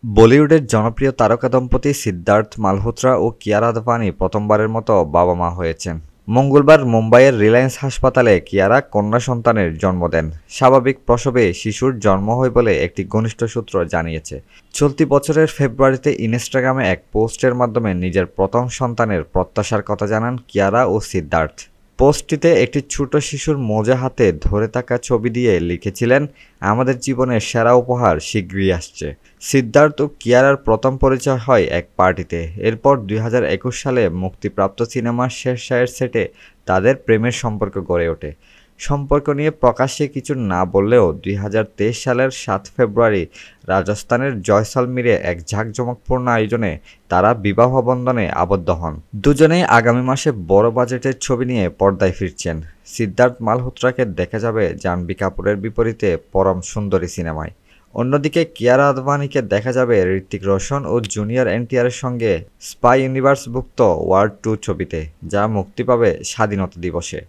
বলিউডের জনপ্রিয় তারকা দম্পতি সিদ্ধার্থ মালহোত্রা ও কিয়ারা আদভানি প্রথমবারের মতো বাবা-মা হয়েছেন। মঙ্গলবার মুম্বাইয়ের রিলায়েন্স হাসপাতালে কিয়ারা কন্যা সন্তানের জন্ম দেন। স্বাভাবিক প্রসবে শিশুর জন্ম হয় বলে একটি ঘনিষ্ঠ সূত্র জানিয়েছে। চলতি বছরের ফেব্রুয়ারিতে ইনস্টাগ্রামে এক পোস্টের মাধ্যমে নিজের প্রথম সন্তানের প্রত্যাশার কথা জানান কিয়ারা ও সিদ্ধার্থ। পোস্টটিতে একটি ছোট শিশুর মোজা হাতে ধরে থাকা ছবি দিয়ে লিখেছিলেন, আমাদের জীবনের সেরা উপহার শীঘ্রই আসছে। সিদ্ধার্থ ও কিয়ারার প্রথম পরিচয় হয় এক পার্টিতে। এরপর ২০২১ সালে মুক্তিপ্রাপ্ত সিনেমা শেরশাহের সেটে তাদের প্রেমের সম্পর্ক গড়ে ওঠে। সম্পর্ক নিয়ে প্রকাশ্যে কিছু না বললেও ২০২৩ সালের ৭ ফেব্রুয়ারি রাজস্থানের জয়সালমীরে এক জাঁকজমকপূর্ণ আয়োজনে তারা বিবাহ বন্ধনে আবদ্ধ হন। দুজনেই আগামী মাসে বড় বাজেটের ছবি নিয়ে পর্দায় ফিরছেন। সিদ্ধার্থ মালহোত্রাকে দেখা যাবে জাহ্নবী কাপুরের বিপরীতে পরম সুন্দরী সিনেমায়। অন্যদিকে কিয়ারা আদভানিকে দেখা যাবে হৃতিক রোশন ও জুনিয়র এনটিআরের সঙ্গে স্পাই ইউনিভার্সভুক্ত ওয়ার 2 ছবিতে, যা মুক্তি পাবে স্বাধীনতা দিবসে।